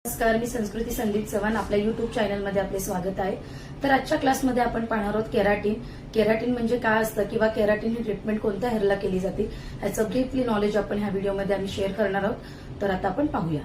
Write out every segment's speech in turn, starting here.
नमस्कार, मी संस्कृती संदीप चव्हाण. आपल्या युट्यूब चॅनलमध्ये आपले स्वागत आहे. तर आजच्या क्लासमध्ये आपण पाहणार आहोत केराटिन. केराटिन म्हणजे काय असतं किंवा केराटिन ही ट्रीटमेंट कोणत्या हेअरला केली जाते याचं ब्रीफली नॉलेज आपण ह्या व्हिडिओमध्ये आम्ही शेअर करणार आहोत. तर आता आपण पाहूया.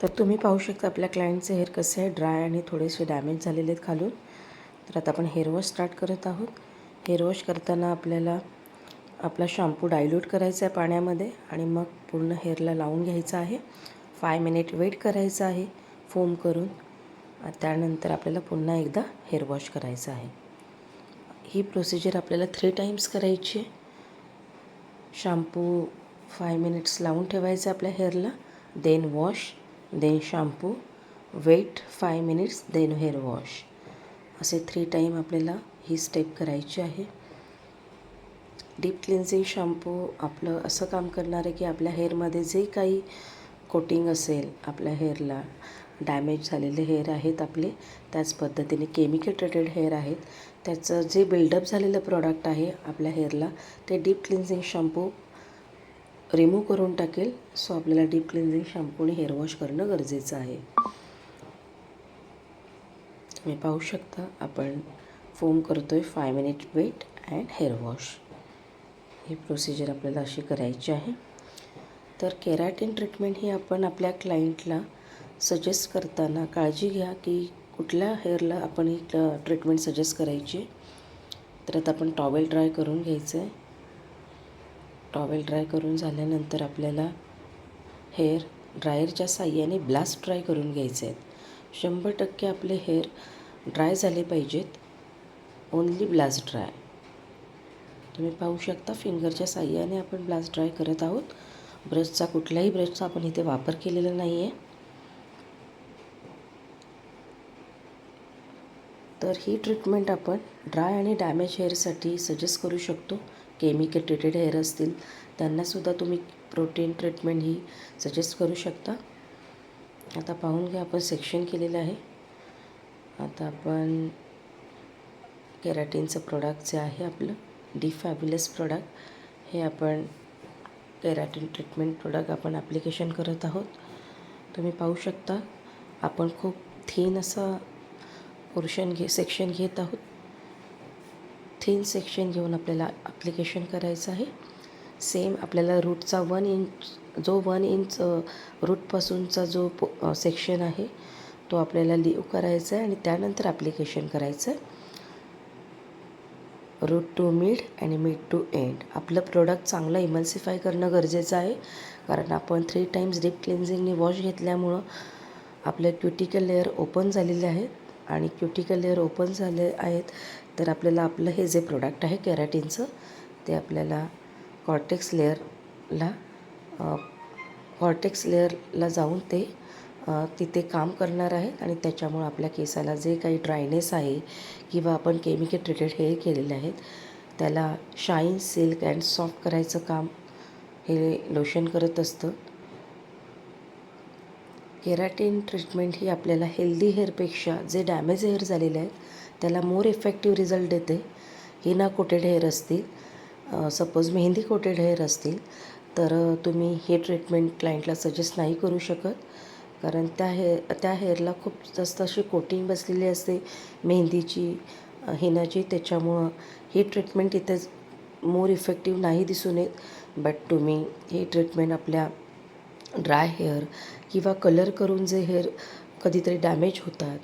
तर तुम्ही पाहू शकता आपल्या क्लायंटचे हेअर कसे आहे, ड्राय आणि थोडेसे डॅमेज झालेले आहेत खालून. तर आता आपण हेअर वॉश स्टार्ट करत आहोत. हेअर वॉश करताना आपल्याला आपला शॅम्पू डायल्यूट करायचा आहे पाण्यामध्ये आणि मग पूर्ण हेअरला लावून घ्यायचा आहे. 5 मिनिट वेट करायचं आहे फोम करून. त्यानंतर आपल्याला पुन्हा एकदा हेअर वॉश करायचं आहे. ही प्रोसिजर आपल्याला 3 टाइम्स करायची आहे. शॅम्पू 5 मिनिट्स लावून ठेवायचं आपल्या हेअरला, then wash, then shampoo, wait 5 minutes, then hair wash. असे 3 टाईम आपल्याला ही स्टेप करायची आहे. डीप क्लिन्झिंग शॅम्पू आपलं असं काम करणार आहे की आपल्या हेअरमध्ये जे काही कोटिंग असेल, आपल्या हेअरला डॅमेज झालेले हेअर आहेत आपले, त्याच पद्धतीने केमिकल ट्रीटेड हेअर आहेत, त्याचं जे बिल्डअप झालेलं प्रॉडक्ट आहे आपल्या हेअरला ते डीप क्लिन्झिंग शॅम्पू रिमूव्ह करून टाकेल. सो आपल्याला डीप क्लिन्झिंग शॅम्पूने हेअर वॉश करणं गरजेचं आहे. तुम्ही पाहू शकता आपण फोम करतोय. 5 minute wait and hair wash. ही प्रोसिजर आपल्याला अशी करायची आहे. तर केराटिन ट्रीटमेंट ही आपण आपल्या क्लायंटला सजेस्ट करताना काळजी घ्या की कुठल्या हेअरला आपण ही ट्रीटमेंट सजेस्ट करायची. तर आता आपण टॉवेल ड्राय करून घ्यायचं आहे. टॉवेल ड्राय करून झाल्यानंतर आपल्याला हेअर ड्रायरच्या साहाय्याने ब्लास्ट ड्राय करून घ्यायचे आहेत. 100% आपले हेअर ड्राय झाले पाहिजेत. Only blast dry. तुम्ही पाहू शकता फिंगरच्या साहाय्याने आपण ब्लास्ट ड्राय करत आहोत. कुठल्याही ब्रशचा आपण इथे वापर केलेला नाही आहे. तर ही ट्रीटमेंट आपण ड्राय आणि डॅमेज हेअरसाठी सजेस्ट करू शकतो. केमिकल ट्रीटेड हेअर असतील त्यांनासुद्धा तुम्ही प्रोटीन ट्रीटमेंट ही सजेस्ट करू शकता. आता पाहून घ्या आपण सेक्शन केलेलं आहे. आता आपण केराटिनचं प्रोडक्ट जे आहे आपलं डी फॅब्युलस प्रोडक्ट, हे आपण केराटिन ट्रीटमेंट प्रोडक्ट आपण ॲप्लिकेशन करत आहोत. तुम्ही पाहू शकता आपण खूप थिन असं सेक्शन घेत आहोत. थिन सेक्शन घेऊन आपल्याला ॲप्लिकेशन करायचं आहे. सेम आपल्याला रूटचा 1 इंच रूटपासूनचा जो सेक्शन आहे तो आपल्याला लीव करायचा आहे आणि त्यानंतर ॲप्लिकेशन करायचं आहे. रूट टू मिड आणि मिड टू एंड. आपलं प्रोडक्ट चांगलं इमल्सिफाय करणं गरजेचं आहे, कारण आपण 3 टाइम्स डीप क्लिन्झिंगने वॉश घेतल्यामुळं आपले क्युटिकल लेअर ओपन झालेले आहेत आणि क्युटिकल लेअर ओपन झाले आहेत तर आपल्याला आपलं हे जे प्रोडक्ट आहे केराटिनचं ते आपल्याला कॉर्टेक्स लेअरला जाऊन ते तिथे काम करणार आहेत आणि त्याच्यामुळं आपल्या केसाला जे काही ड्रायनेस आहे किंवा आपण केमिकल ट्रीटेड हेअर केलेले आहेत त्याला शाईन, सिल्क अँड सॉफ्ट करायचं काम हे लोशन करत असतं. केराटिन ट्रीटमेंट ही आपल्याला हेल्दी हेअरपेक्षा जे डॅमेज हेअर झालेले आहेत त्याला मोर इफेक्टिव्ह रिझल्ट देते. हिना कोटेड हेअर असतील, सपोज मेहंदी कोटेड हेअर असतील तर तुम्ही हे ट्रीटमेंट क्लायंटला सजेस्ट नाही करू शकत, कारण त्या हेअरला खूप जास्त अशी कोटिंग बसलेली असते मेहंदीची, हिनाची. त्याच्यामुळं ही ट्रीटमेंट इथे मोर इफेक्टिव्ह नाही दिसून येत. बट तुम्ही ही ट्रीटमेंट आपल्या ड्राय हेअर किंवा कलर करून जे हेअर कधीतरी डॅमेज होतात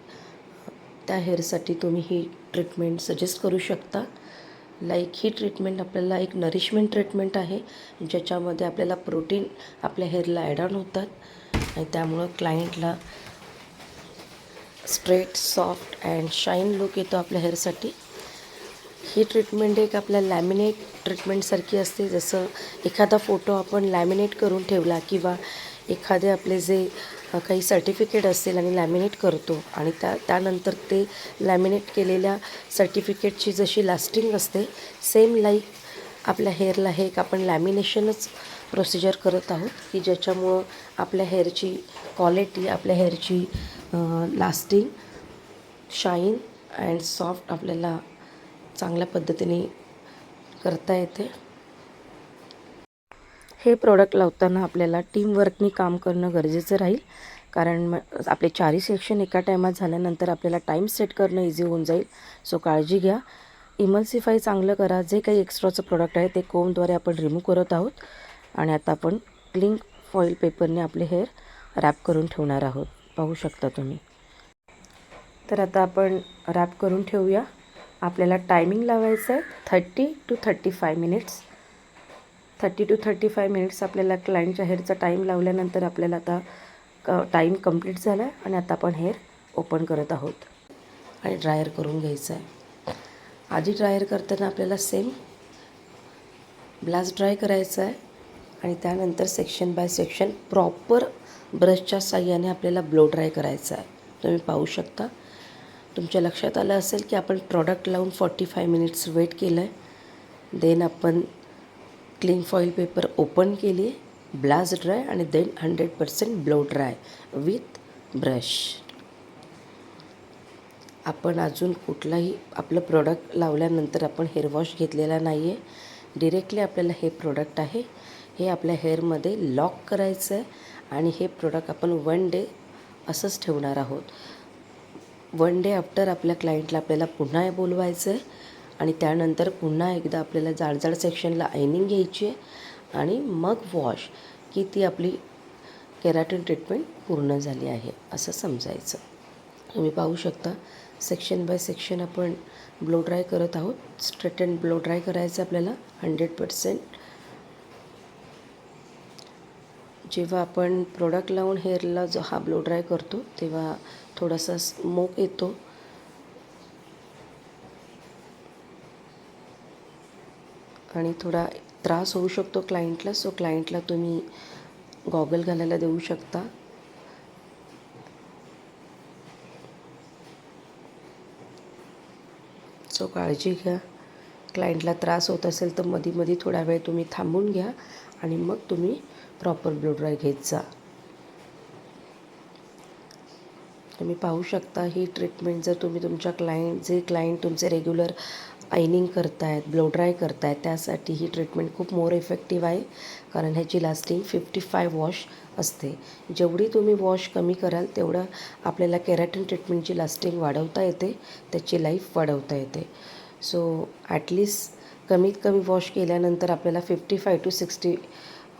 त्या हेअरसाठी तुम्ही ही ट्रीटमेंट सजेस्ट करू शकता. ही ट्रीटमेंट आपल्याला एक नरिशमेंट ट्रीटमेंट आहे, ज्याच्यामध्ये आपल्याला प्रोटीन आपल्या हेअरला ॲड ऑन होतात आणि त्यामुळं क्लायंटला straight, soft and shine look येतो आपल्या हेअरसाठी. ही ट्रीटमेंट एक आपल्या लॅमिनेट ट्रीटमेंटसारखी असते. जसं एखादा फोटो आपण लॅमिनेट करून ठेवला किंवा एखादे आपले जे काही सर्टिफिकेट असेल आणि लॅमिनेट करतो आणि त्यानंतर ते लॅमिनेट केलेल्या सर्टिफिकेटची जशी लास्टिंग असते, सेम आपल्या हेअरला हे एक आपण लॅमिनेशनच प्रोसिजर करत आहोत की ज्याच्यामुळं आपल्या हेअरची क्वालिटी, आपल्या हेअरची लास्टिंग, शाईन अँड सॉफ्ट आपल्याला चांगल्या पद्धतीने करता येते. हे प्रोडक्ट लावताना आपल्याला टीमवर्कनी काम करणं गरजेचं राहील, कारण आपले 4ही सेक्शन एका टायमात झाल्यानंतर आपल्याला टाईम सेट करणं इझी होऊन जाईल. सो काळजी घ्या. इमल्सिफाय चांगलं करा. जे काही एक्स्ट्राचं प्रोडक्ट आहे ते कोमद्वारे आपण रिमूव्ह करत आहोत. आणि आता आपण क्लिंग फॉईल पेपरने आपले हेअर रॅप करून ठेवणार आहोत. पाहू शकता तुम्ही. तर आता आपण रॅप करून ठेवूया. आपल्याला टायमिंग लावायचं आहे 30 to 35 मिनिट्स. 30 to 35 मिनिट्स आपल्याला क्लायंटच्या हेअरचा टाईम लावल्यानंतर आपल्याला आता टाईम कंप्लीट झाला आहे. आणि आता आपण हेअर ओपन करत आहोत आणि ड्रायर करून घ्यायचं आहे. आधी ड्रायर करताना आपल्याला सेम ब्लास्ट ड्राय करायचं आहे आणि त्यानंतर सेक्शन बाय सेक्शन प्रॉपर ब्रशच्या साहाय्याने आपल्याला ब्लो ड्राय करायचं आहे. तुम्ही पाहू शकता. तुमच्या लक्षात आलं असेल की आपण प्रॉडक्ट लावून 45 मिनिट्स वेट केलं आहे. देन आपण क्लिंग फॉईल पेपर ओपन केली आहे, ब्लास्ट ड्राय आणि then 100% blow dry with brush. आपण अजून कुठलाही आपलं प्रोडक्ट लावल्यानंतर आपण हेअर वॉश घेतलेला नाही आहे. डिरेक्टली आपल्याला हे प्रोडक्ट आहे हे आपल्या हेअरमध्ये लॉक करायचं आहे आणि हे प्रोडक्ट आपण 1 डे असंच ठेवणार आहोत. 1 डे आफ्टर आपल्या क्लायंटला आपल्याला पुन्हा बोलवायचं आहे आणि त्यानंतर पुन्हा एकदा आपल्याला जाडजाड सेक्शनला आयनिंग घ्यायची आहे आणि मग वॉश, की ती आपली केराटिन ट्रीटमेंट पूर्ण झाली आहे असं समजायचं. तुम्ही पाहू शकता सेक्शन बाय सेक्शन आपण ब्लो ड्राय करत आहोत. स्ट्रेट अँड ब्लो ड्राय करायचं आपल्याला 100%. जेव्हा आपण प्रोडक्ट लावून हेअरला जो हा ब्लो ड्राय करतो तेव्हा थोडासा स्मोक येतो. आणि थोडा त्रास होऊ शकतो क्लायंटला. सो क्लायंटला तुम्ही गॉगल घालायला देऊ शकता. सो काळजी घ्या. क्लायंटला त्रास होत असेल तर मध्ये थोडा वेळ तुम्ही थांबून घ्या आणि मग तुम्ही प्रॉपर ब्लो ड्राय घेत जा. तुम्ही पाहू शकता ही ट्रीटमेंट जर तुम्ही तुमच्या क्लायंट तुमचे रेग्युलर आयनिंग करतायत, ब्लो ड्राय करतायत, त्यासाठी ही ट्रीटमेंट खूप मोर इफेक्टिव्ह आहे. कारण ह्याची लास्टिंग 55 वॉश असते. जेवढी तुम्ही वॉश कमी कराल तेवढं आपल्याला केराटिन ट्रीटमेंटची लास्टिंग वाढवता येते, त्याची लाईफ वाढवता येते. सो ॲटलिस्ट कमीत कमी वॉश केल्यानंतर आपल्याला 55 to 60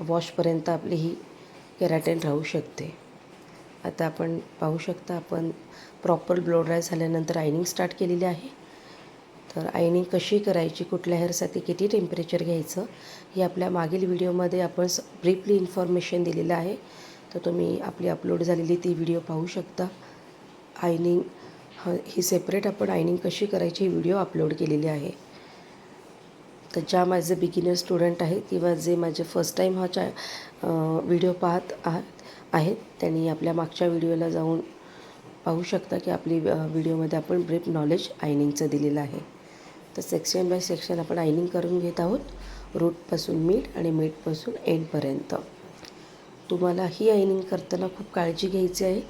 वॉशपर्यंत आपली ही केराटिन राहू शकते. आता आपण पाहू शकता आपण प्रॉपर ब्लो ड्राय झाल्यानंतर आयनिंग स्टार्ट केलेली आहे. तर आयनिंग कशी करायची, कुठल्या हेअरसाठी किती टेम्परेचर घ्यायचं, हे आपल्या मागील व्हिडिओमध्ये आपण ब्रीफली इन्फॉर्मेशन दिलेलं आहे. तर तुम्ही आपली अपलोड झालेली ती व्हिडिओ पाहू शकता. आयनिंग ही सेपरेट आपण आयनिंग कशी करायची ही व्हिडिओ अपलोड केलेली आहे. तर ज्या माझे बिगिनर स्टुडंट आहेत किंवा जे माझे फर्स्ट टाईम व्हिडिओ पाहत आहेत त्यांनी आपल्या मागच्या व्हिडिओला जाऊन पाहू शकता की आपली व्हिडिओमध्ये आपण ब्रीफ नॉलेज आयनिंगचं दिलेलं आहे. तर सेक्शन बाय सेक्शन आपण आयनिंग करून घेत आहोत, रूटपासून मिड आणि मिडपासून एंडपर्यंत. तुम्हाला ही आयनिंग करताना खूप काळजी घ्यायची आहे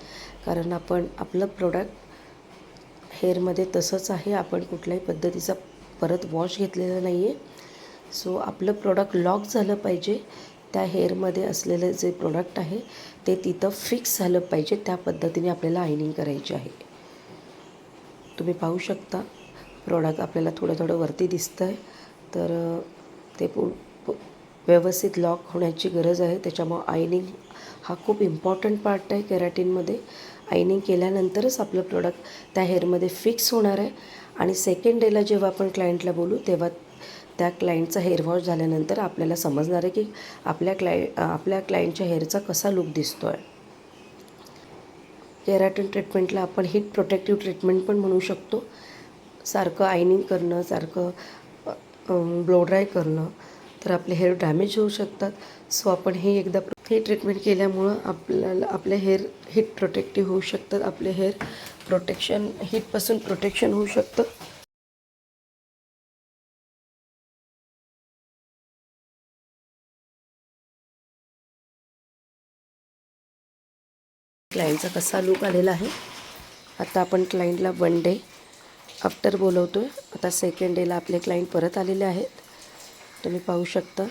कारण आपण आपलं प्रोडक्ट हेअरमध्ये तसंच आहे. आपण कुठल्याही पद्धतीचा परत वॉश घेतलेला नाही आहे. सो आपलं प्रोडक्ट लॉक झालं पाहिजे. त्या हेअरमध्ये असलेलं जे प्रोडक्ट आहे ते तिथं फिक्स झालं पाहिजे. त्या पद्धतीने आपल्याला आयनिंग करायची आहे. तुम्ही पाहू शकता प्रोडक्ट आपल्याला थोडं वरती दिसतं आहे. तर ते व्यवस्थित लॉक होण्याची गरज आहे. त्याच्यामुळं आयनिंग हा खूप इम्पॉर्टंट पार्ट आहे केराटिनमध्ये. आयनिंग केल्यानंतरच आपलं प्रोडक्ट त्या हेअरमध्ये फिक्स होणार आहे. आणि सेकंड डेला जेव्हा आपण क्लायंटला बोलू तेव्हा त्या क्लायंटचा हेअर वॉश झाल्यानंतर आपल्याला समजणार आहे की आपल्या क्लायंटच्या हेअरचा कसा लुक दिसतो आहे. केराटिन ट्रीटमेंटला आपण हीट प्रोटेक्टिव्ह ट्रीटमेंट पण म्हणू शकतो. सारखं आयनिंग करणं, सारखं ब्लो ड्राय करणं तर आपले हेअर डॅमेज होऊ शकतात. सो आपण ही ट्रीटमेंट केल्यामुळं आपले हेअर हीट प्रोटेक्टिव्ह होऊ शकतात. आपले हेअर हीटपासून प्रोटेक्शन होऊ शकतं. क्लायंटचा कसा लूक आलेला आहे. आता आपण क्लायंटला 1 डे आफ्टर बोलवतो आहे. आता सेकंड डेला आपले क्लायंट परत आलेले आहेत. तुम्ही पाहू शकता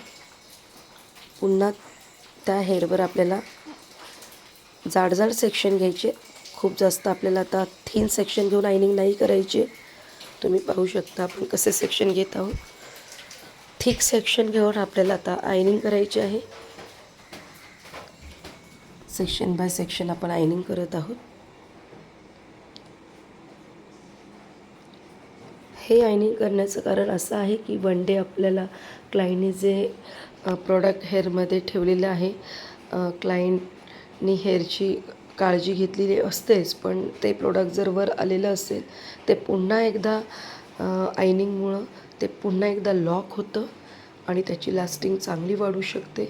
पुन्हा त्या हेअरवर आपल्याला जाड जाड सेक्शन घ्यायचे, खूप जास्त आपल्याला आता थिन सेक्शन घेऊन आयनिंग नाही करायची. तुम्ही पाहू शकता आपण कसे सेक्शन घेत आहोत. थिक सेक्शन घेऊन आपल्याला आता आयनिंग करायची आहे. सेक्शन बाय सेक्शन आपण आयनिंग करत आहोत. हे आयनिंग करण्याचं कारण असं आहे की वन डे आपल्याला क्लायंटने जे प्रोडक्ट हेअरमध्ये ठेवलेलं आहे, क्लायंटनी हेअरची काळजी घेतलेली असतेच, पण ते प्रोडक्ट जर वर आलेलं असेल ते पुन्हा एकदा आयनिंगमुळं ते पुन्हा एकदा लॉक होतं आणि त्याची लास्टिंग चांगली वाढू शकते.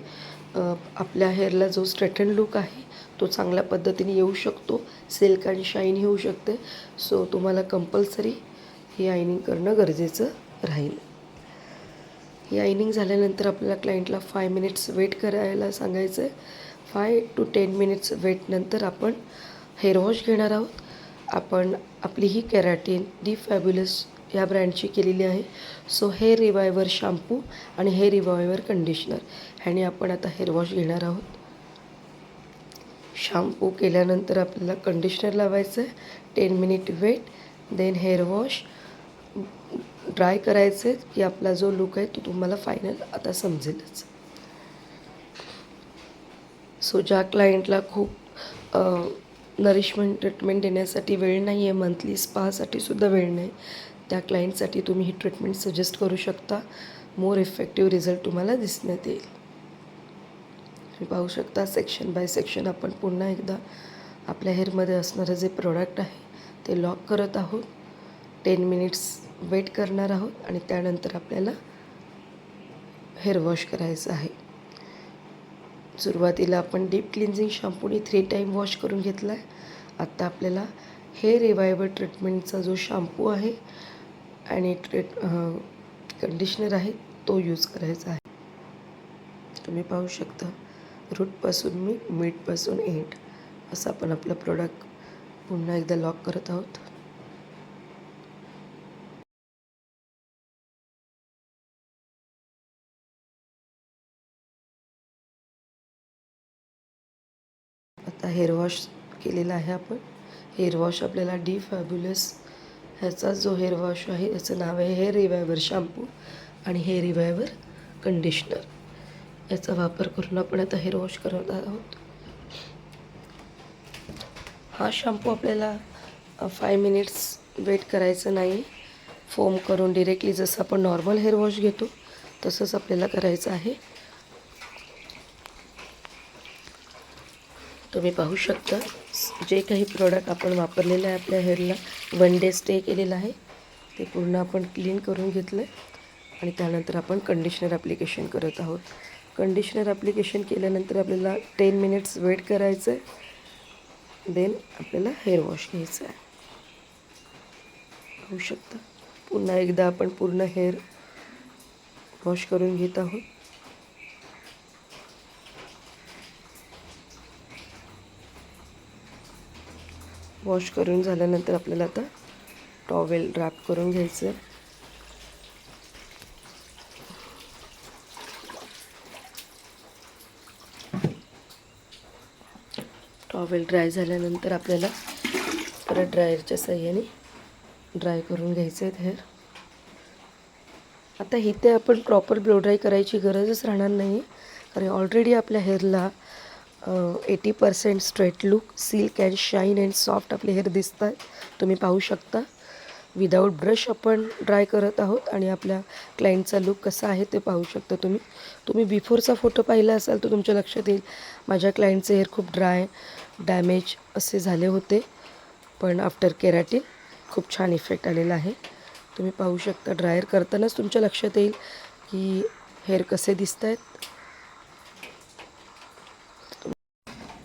आपल्या हेअरला जो स्ट्रेटन लुक आहे तो चांगल्या पद्धतीने येऊ शकतो, सिल्क आणि शाईन होऊ शकते. सो तुम्हाला कंपल्सरी ही आयनिंग करणं गरजेचं राहील. ही आयनिंग झाल्यानंतर आपल्याला क्लायंटला 5 मिनिट्स वेट करायला सांगायचं आहे. 5 to 10 मिनिट्स वेटनंतर आपण हेअर वॉश घेणार आहोत. आपण आपली ही केराटिन डी फॅब्युलस या ब्रँडची केलेली आहे. सो हेअर रिवायवर शॅम्पू आणि हेअर रिवायवर कंडिशनर ह्याने आपण आता हेअर वॉश घेणार आहोत. शॅम्पू केल्यानंतर आपल्याला कंडिशनर लावायचं आहे. 10 minute wait, then hair wash. Dry करायचं आहे की आपला जो लुक आहे तो तुम्हाला फायनल आता समजेलच. सो ज्या क्लायंटला खूप नरिशमेंट ट्रीटमेंट देण्यासाठी वेळ नाही आहे, मंथली स्पासाठी सुद्धा वेळ नाही, त्या क्लायंटसाठी तुम्ही ही ट्रीटमेंट सजेस्ट करू शकता. मोर इफेक्टिव्ह रिझल्ट तुम्हाला दिसण्यात येईल. तुम्ही पाहू शकता सेक्शन बाय सेक्शन आपण पुन्हा एकदा आपल्या हेअरमध्ये असणारं जे प्रोडक्ट आहे ते लॉक करत आहोत. 10 मिनिट्स वेट करणार आहोत आणि त्यानंतर आपल्याला हेअर वॉश करायचं आहे. सुरुवातीला आपण डीप क्लिन्झिंग शॅम्पूने 3 टाईम वॉश करून घेतला आहे. आत्ता आपल्याला हेअर रिवायवर ट्रीटमेंटचा जो शॅम्पू आहे आणि कंडिशनर आहे तो यूज करायचा आहे. तुम्ही पाहू शकता रूटपासून मिडपासून एंड असं आपण आपलं प्रोडक्ट पुन्हा एकदा लॉक करत आहोत. आता हेअर वॉश केलेला आहे आपण. हेअर वॉश आपल्याला डी फॅब्युलस ह्याचा जो हेअर वॉश आहे याचं नाव आहे हेअर रिवायवर शॅम्पू आणि हेअर रिवायवर कंडिशनर. याचा वापर करून आपण आता हेअर वॉश करत आहोत. हा शॅम्पू आपल्याला 5 मिनिट्स वेट करायचं नाही. फोम करून डिरेक्टली जसं आपण नॉर्मल हेअर वॉश घेतो तसंच आपल्याला करायचं आहे. तुम्ही पाहू शकता जे काही प्रोडक्ट आपण वापरलेलं आहे आपल्या हेअरला 1 डे स्टे केलेलं आहे ते पूर्ण आपण क्लीन करून घेतलं आहे आणि त्यानंतर आपण कंडिशनर ॲप्लिकेशन करत आहोत. कंडिशनर ॲप्लिकेशन केल्यानंतर आपल्याला 10 मिनिट्स वेट करायचं आहे. देन आपल्याला हेअर वॉश घ्यायचं आहे. पाहू शकता पुन्हा एकदा आपण पूर्ण हेअर वॉश करून घेत आहोत. वॉश करून झाल्यानंतर आपल्याला आता टॉवेल रॅप करून घ्यायचं आहे. टॉवेल ड्राय झाल्यानंतर आपल्याला परत ड्रायरच्या साहाय्याने ड्राय करून घ्यायचे आहेत हेअर. आता इथे आपण प्रॉपर ब्लो ड्राय करायची गरजच राहणार नाही आहे, कारण ऑलरेडी आपल्या हेअरला 80% straight look, silk and shine and soft आपले हेअर दिसत आहेत. तुम्ही पाहू शकता विदाऊट ब्रश आपण ड्राय करत आहोत आणि आपल्या क्लायंटचा लुक कसा आहे ते पाहू शकता. तुम्ही बिफोरचा फोटो पाहिला असाल तर तुमच्या लक्षात येईल माझ्या क्लायंटचे हेअर खूप ड्राय, डॅमेज असे झाले होते, पण आफ्टर केराटिन खूप छान इफेक्ट आलेला आहे. तुम्ही पाहू शकता ड्रायर करतानाच तुमच्या लक्षात येईल की हेअर कसे दिसत आहेत.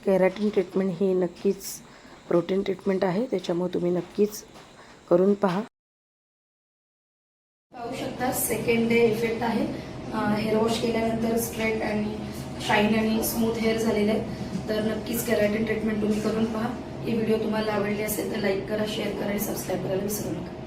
केराटिन ट्रीटमेंट ही नक्कीच प्रोटीन ट्रीटमेंट आहे, त्याच्यामुळे तुम्ही नक्कीच करून पहा. पाहू शकता सेकंड डे इफेक्ट आहे. हेअर वॉश केल्यानंतर स्ट्रेट आणि शाईन आणि स्मूथ हेअर झालेले आहे. तर नक्कीच केराटिन ट्रीटमेंट तुम्ही करून पहा. ही व्हिडिओ तुम्हाला आवडली असेल तर लाईक करा, शेअर करा आणि सबस्क्राईब करायला विसरू नका.